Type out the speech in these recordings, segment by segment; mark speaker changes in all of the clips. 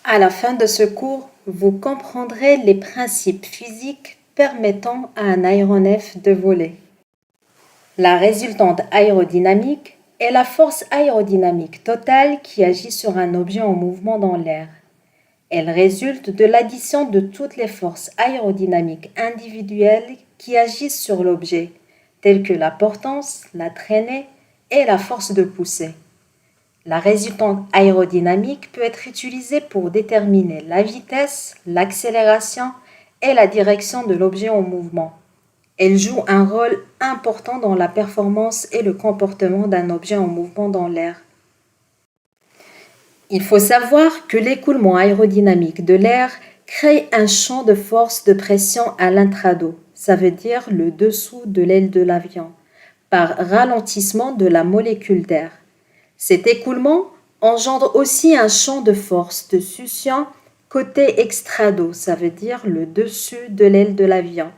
Speaker 1: À la fin de ce cours, vous comprendrez les principes physiques permettant à un aéronef de voler. La résultante aérodynamique est la force aérodynamique totale qui agit sur un objet en mouvement dans l'air. Elle résulte de l'addition de toutes les forces aérodynamiques individuelles qui agissent sur l'objet, telles que la portance, la traînée et la force de poussée. La résultante aérodynamique peut être utilisée pour déterminer la vitesse, l'accélération et la direction de l'objet en mouvement. Elle joue un rôle important dans la performance et le comportement d'un objet en mouvement dans l'air. Il faut savoir que l'écoulement aérodynamique de l'air crée un champ de force de pression à l'intrados, ça veut dire le dessous de l'aile de l'avion, par ralentissement de la molécule d'air. Cet écoulement engendre aussi un champ de force de succion côté extrados, ça veut dire le dessus de l'aile de l'avion,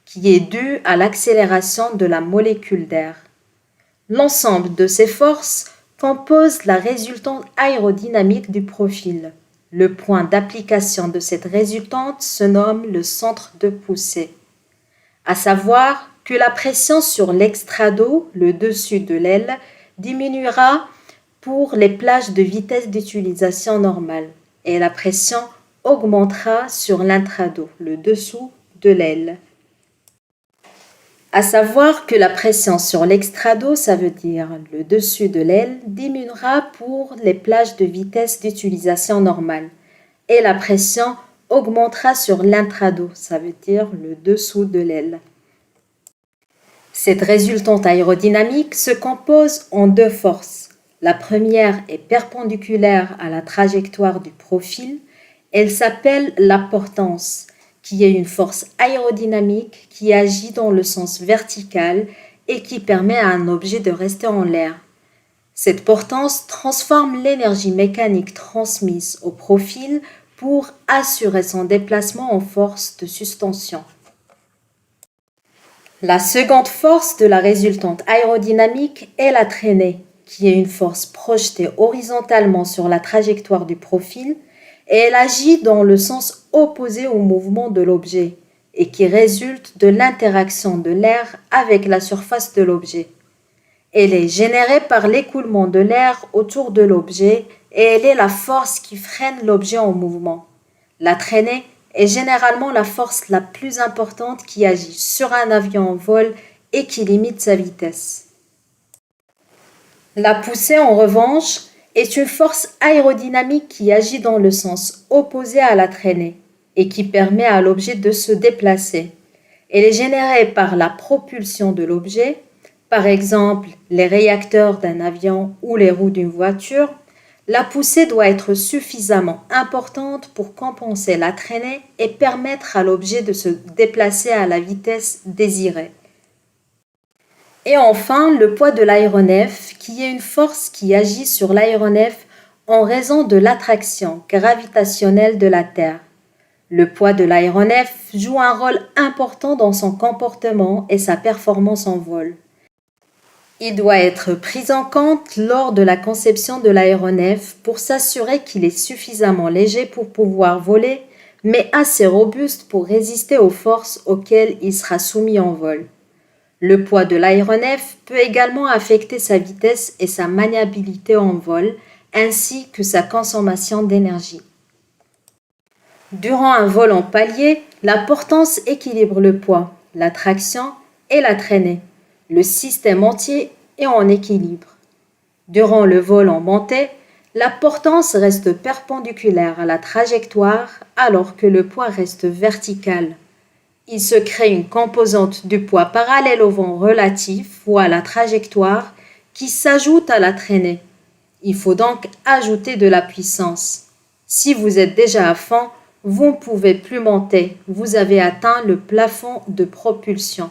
Speaker 1: qui est dû à l'accélération de la molécule d'air. L'ensemble de ces forces compose la résultante aérodynamique du profil. Le point d'application de cette résultante se nomme le centre de poussée. À savoir que la pression sur l'extrados, le dessus de l'aile, diminuera pour les plages de vitesse d'utilisation normale et la pression augmentera sur l'intrados, le dessous de l'aile. À savoir que la pression sur l'extrados, ça veut dire le dessus de l'aile, diminuera pour les plages de vitesse d'utilisation normale et la pression augmentera sur l'intrados, ça veut dire le dessous de l'aile. Cette résultante aérodynamique se compose en deux forces. La première est perpendiculaire à la trajectoire du profil. Elle s'appelle la portance, qui est une force aérodynamique qui agit dans le sens vertical et qui permet à un objet de rester en l'air. Cette portance transforme l'énergie mécanique transmise au profil pour assurer son déplacement en force de suspension. La seconde force de la résultante aérodynamique est la traînée, qui est une force projetée horizontalement sur la trajectoire du profil et elle agit dans le sens opposé au mouvement de l'objet et qui résulte de l'interaction de l'air avec la surface de l'objet. Elle est générée par l'écoulement de l'air autour de l'objet et elle est la force qui freine l'objet en mouvement. La traînée est généralement la force la plus importante qui agit sur un avion en vol et qui limite sa vitesse. La poussée, en revanche, est une force aérodynamique qui agit dans le sens opposé à la traînée et qui permet à l'objet de se déplacer. Elle est générée par la propulsion de l'objet, par exemple les réacteurs d'un avion ou les roues d'une voiture. La poussée doit être suffisamment importante pour compenser la traînée et permettre à l'objet de se déplacer à la vitesse désirée. Et enfin, le poids de l'aéronef, qui est une force qui agit sur l'aéronef en raison de l'attraction gravitationnelle de la Terre. Le poids de l'aéronef joue un rôle important dans son comportement et sa performance en vol. Il doit être pris en compte lors de la conception de l'aéronef pour s'assurer qu'il est suffisamment léger pour pouvoir voler, mais assez robuste pour résister aux forces auxquelles il sera soumis en vol. Le poids de l'aéronef peut également affecter sa vitesse et sa maniabilité en vol, ainsi que sa consommation d'énergie. Durant un vol en palier, la portance équilibre le poids, la traction et la traînée. Le système entier est en équilibre. Durant le vol en montée, la portance reste perpendiculaire à la trajectoire alors que le poids reste vertical. Il se crée une composante du poids parallèle au vent relatif ou à la trajectoire qui s'ajoute à la traînée. Il faut donc ajouter de la puissance. Si vous êtes déjà à fond, vous ne pouvez plus monter. Vous avez atteint le plafond de propulsion.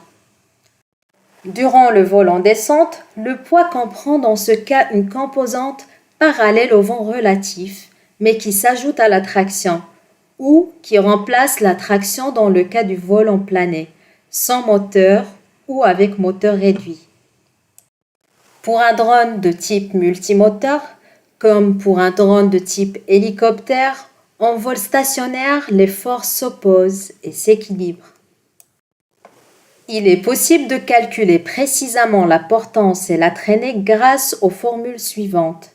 Speaker 1: Durant le vol en descente, le poids comprend dans ce cas une composante parallèle au vent relatif, mais qui s'ajoute à la traction, ou qui remplace la traction dans le cas du vol en planée, sans moteur ou avec moteur réduit. Pour un drone de type multimoteur, comme pour un drone de type hélicoptère, En vol stationnaire, les forces s'opposent et s'équilibrent. Il est possible de calculer précisément la portance et la traînée grâce aux formules suivantes.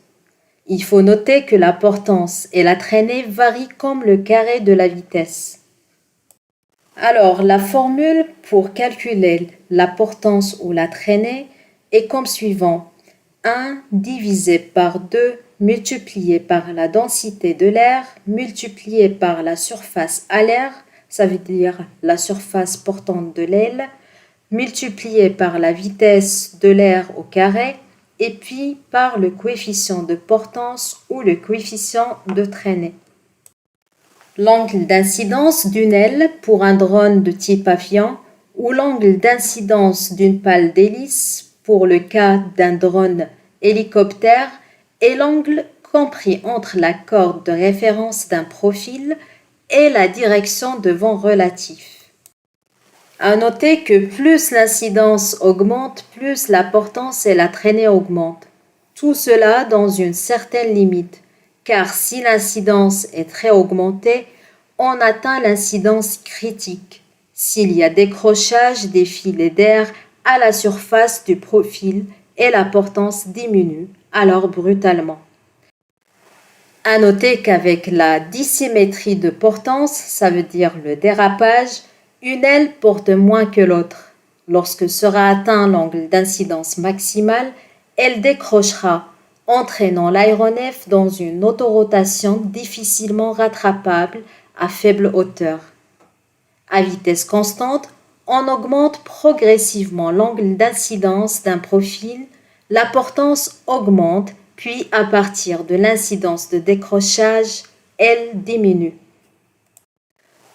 Speaker 1: Il faut noter que la portance et la traînée varient comme le carré de la vitesse. Alors, la formule pour calculer la portance ou la traînée est comme suivant. 1 divisé par 2 multiplié par la densité de l'air multiplié par la surface alaire, ça veut dire la surface portante de l'aile, multiplié par la vitesse de l'air au carré, et puis par le coefficient de portance ou le coefficient de traînée. L'angle d'incidence d'une aile pour un drone de type avion ou l'angle d'incidence d'une pale d'hélice pour le cas d'un drone hélicoptère est l'angle compris entre la corde de référence d'un profil et la direction de vent relatif. À noter que plus l'incidence augmente, plus la portance et la traînée augmentent. Tout cela dans une certaine limite, car si l'incidence est très augmentée, on atteint l'incidence critique. S'il y a décrochage des filets d'air à la surface du profil et la portance diminue, alors brutalement. À noter qu'avec la dissymétrie de portance, ça veut dire le dérapage, une aile porte moins que l'autre. Lorsque sera atteint l'angle d'incidence maximale, elle décrochera, entraînant l'aéronef dans une autorotation difficilement rattrapable à faible hauteur. À vitesse constante, on augmente progressivement l'angle d'incidence d'un profil, la portance augmente, puis à partir de l'incidence de décrochage, elle diminue.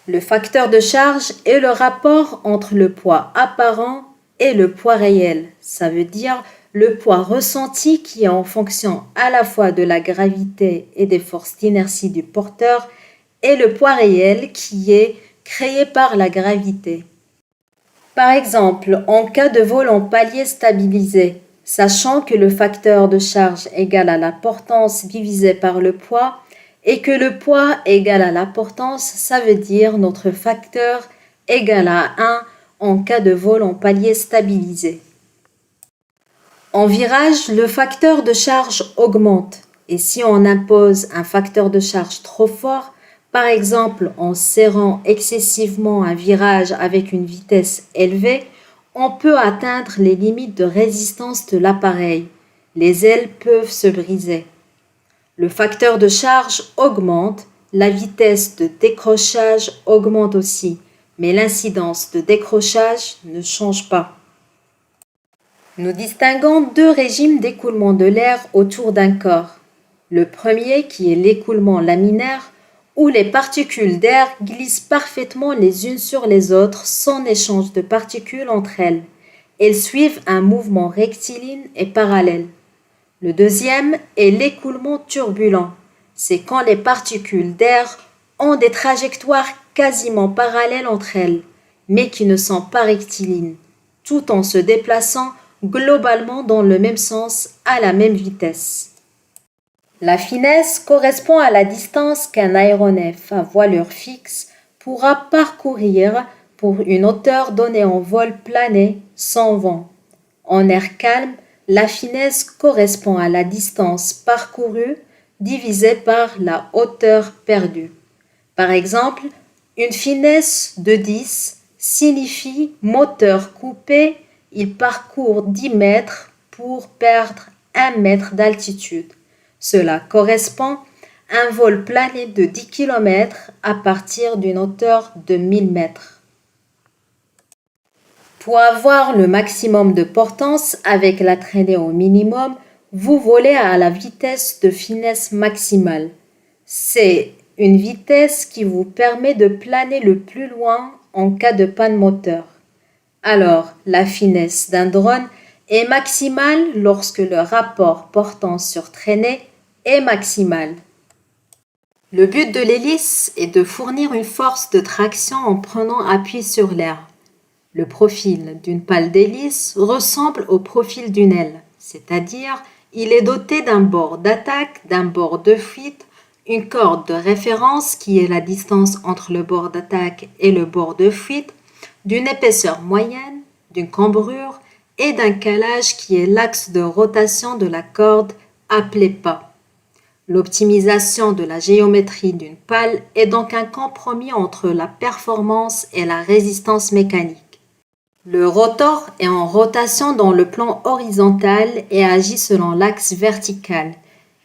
Speaker 1: Le facteur de charge est le rapport entre le poids apparent et le poids réel. Ça veut dire le poids ressenti qui est en fonction à la fois de la gravité et des forces d'inertie du porteur et le poids réel qui est créé par la gravité. Par exemple, en cas de vol en palier stabilisé, sachant que le facteur de charge égale à la portance divisé par le poids, et que le poids égale à la portance, ça veut dire notre facteur égale à 1 en cas de vol en palier stabilisé. En virage, le facteur de charge augmente et si on impose un facteur de charge trop fort, par exemple en serrant excessivement un virage avec une vitesse élevée, on peut atteindre les limites de résistance de l'appareil. Les ailes peuvent se briser. Le facteur de charge augmente, la vitesse de décrochage augmente aussi, mais l'incidence de décrochage ne change pas. Nous distinguons deux régimes d'écoulement de l'air autour d'un corps. Le premier qui est l'écoulement laminaire, où les particules d'air glissent parfaitement les unes sur les autres sans échange de particules entre elles. Elles suivent un mouvement rectiligne et parallèle. Le deuxième est l'écoulement turbulent. C'est quand les particules d'air ont des trajectoires quasiment parallèles entre elles, mais qui ne sont pas rectilignes, tout en se déplaçant globalement dans le même sens à la même vitesse. La finesse correspond à la distance qu'un aéronef à voilure fixe pourra parcourir pour une hauteur donnée en vol plané sans vent. En air calme, la finesse correspond à la distance parcourue divisée par la hauteur perdue. Par exemple, une finesse de 10 signifie moteur coupé, il parcourt 10 mètres pour perdre 1 mètre d'altitude. Cela correspond à un vol plané de 10 km à partir d'une hauteur de 1000 mètres. Pour avoir le maximum de portance avec la traînée au minimum, vous volez à la vitesse de finesse maximale. C'est une vitesse qui vous permet de planer le plus loin en cas de panne moteur. Alors, la finesse d'un drone est maximale lorsque le rapport portance sur traînée est maximal. Le but de l'hélice est de fournir une force de traction en prenant appui sur l'air. Le profil d'une pale d'hélice ressemble au profil d'une aile, c'est-à-dire il est doté d'un bord d'attaque, d'un bord de fuite, une corde de référence qui est la distance entre le bord d'attaque et le bord de fuite, d'une épaisseur moyenne, d'une cambrure et d'un calage qui est l'axe de rotation de la corde appelé pas. L'optimisation de la géométrie d'une pale est donc un compromis entre la performance et la résistance mécanique. Le rotor est en rotation dans le plan horizontal et agit selon l'axe vertical.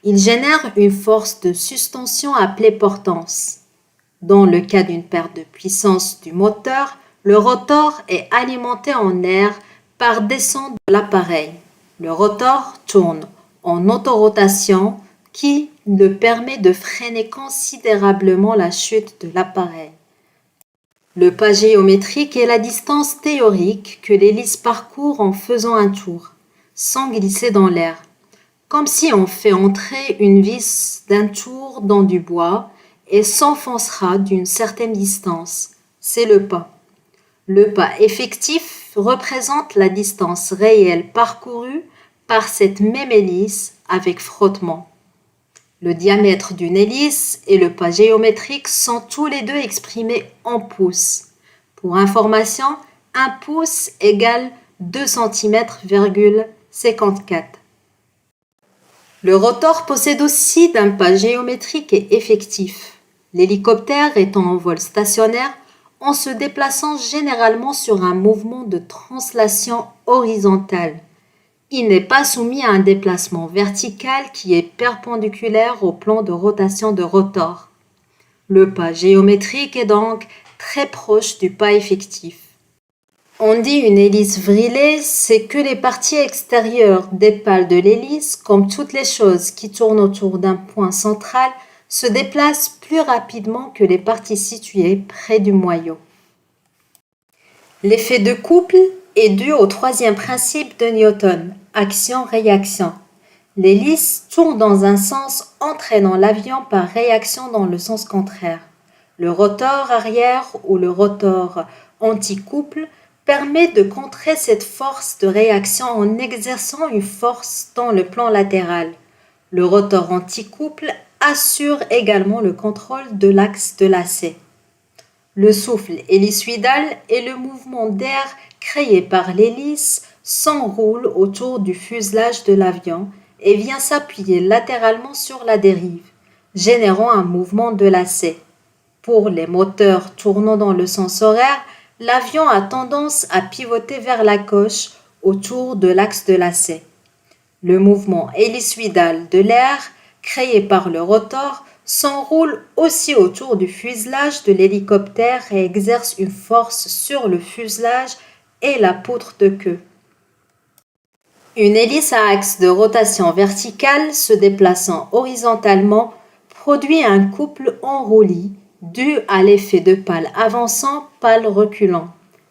Speaker 1: Il génère une force de suspension appelée portance. Dans le cas d'une perte de puissance du moteur, le rotor est alimenté en air par descente de l'appareil. Le rotor tourne en autorotation qui le permet de freiner considérablement la chute de l'appareil. Le pas géométrique est la distance théorique que l'hélice parcourt en faisant un tour, sans glisser dans l'air, comme si on fait entrer une vis d'un tour dans du bois et s'enfoncera d'une certaine distance. C'est le pas. Le pas effectif représente la distance réelle parcourue par cette même hélice avec frottement. Le diamètre d'une hélice et le pas géométrique sont tous les deux exprimés en pouces. Pour information, 1 pouce égale 2 cm,54. Le rotor possède aussi d'un pas géométrique et effectif. L'hélicoptère étant en vol stationnaire, en se déplaçant généralement sur un mouvement de translation horizontale. Il n'est pas soumis à un déplacement vertical qui est perpendiculaire au plan de rotation de rotor. Le pas géométrique est donc très proche du pas effectif. On dit une hélice vrillée, c'est que les parties extérieures des pales de l'hélice, comme toutes les choses qui tournent autour d'un point central, se déplacent plus rapidement que les parties situées près du moyeu. L'effet de couple est dû au troisième principe de Newton, action-réaction. L'hélice tourne dans un sens entraînant l'avion par réaction dans le sens contraire. Le rotor arrière ou le rotor anti-couple permet de contrer cette force de réaction en exerçant une force dans le plan latéral. Le rotor anti-couple assure également le contrôle de l'axe de lacet. Le souffle hélicoïdal est le mouvement d'air créé par l'hélice s'enroule autour du fuselage de l'avion et vient s'appuyer latéralement sur la dérive, générant un mouvement de lacet. Pour les moteurs tournant dans le sens horaire, l'avion a tendance à pivoter vers la gauche autour de l'axe de lacet. Le mouvement hélicoïdal de l'air, créé par le rotor, s'enroule aussi autour du fuselage de l'hélicoptère et exerce une force sur le fuselage et la poutre de queue. Une hélice à axe de rotation verticale se déplaçant horizontalement produit un couple en roulis dû à l'effet de pale avançant, pale reculant.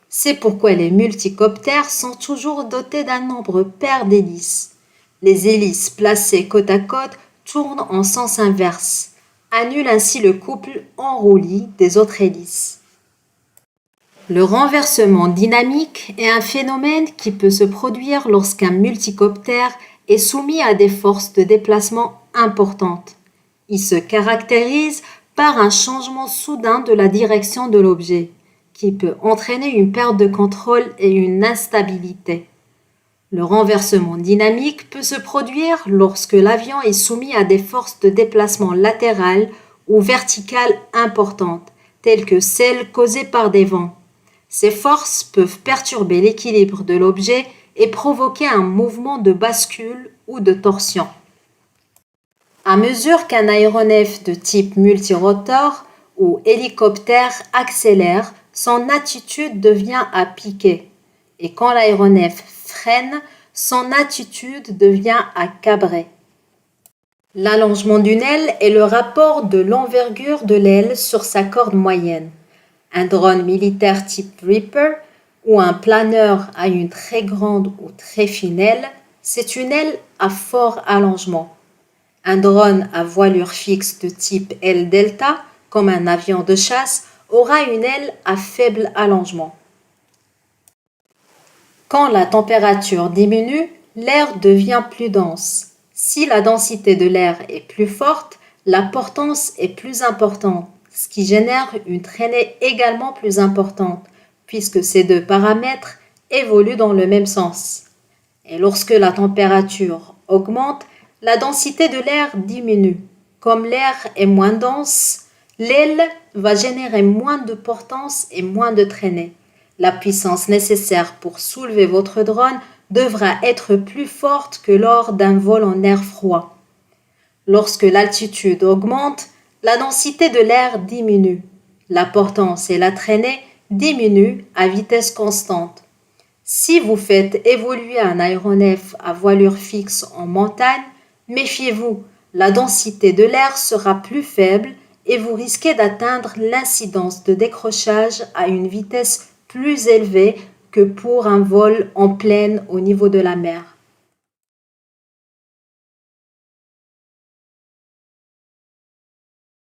Speaker 1: C'est pourquoi les multicoptères sont toujours dotés d'un nombre pair d'hélices. Les hélices placées côte à côte tournent en sens inverse, annulent ainsi le couple en roulis des autres hélices. Le renversement dynamique est un phénomène qui peut se produire lorsqu'un multicoptère est soumis à des forces de déplacement importantes. Il se caractérise par un changement soudain de la direction de l'objet, qui peut entraîner une perte de contrôle et une instabilité. Le renversement dynamique peut se produire lorsque l'avion est soumis à des forces de déplacement latérales ou verticales importantes, telles que celles causées par des vents. Ces forces peuvent perturber l'équilibre de l'objet et provoquer un mouvement de bascule ou de torsion. À mesure qu'un aéronef de type multirotor ou hélicoptère accélère, son attitude devient à piquer. Et quand l'aéronef freine, son attitude devient à cabrer. L'allongement d'une aile est le rapport de l'envergure de l'aile sur sa corde moyenne. Un drone militaire type Reaper ou un planeur à une très grande ou très fine aile, c'est une aile à fort allongement. Un drone à voilure fixe de type aile delta, comme un avion de chasse, aura une aile à faible allongement. Quand la température diminue, l'air devient plus dense. Si la densité de l'air est plus forte, la portance est plus importante, ce qui génère une traînée également plus importante, puisque ces deux paramètres évoluent dans le même sens. Et lorsque la température augmente, la densité de l'air diminue. Comme l'air est moins dense, l'aile va générer moins de portance et moins de traînée. La puissance nécessaire pour soulever votre drone devra être plus forte que lors d'un vol en air froid. Lorsque l'altitude augmente, la densité de l'air diminue. La portance et la traînée diminuent à vitesse constante. Si vous faites évoluer un aéronef à voilure fixe en montagne, méfiez-vous, la densité de l'air sera plus faible et vous risquez d'atteindre l'incidence de décrochage à une vitesse plus élevée que pour un vol en plaine au niveau de la mer.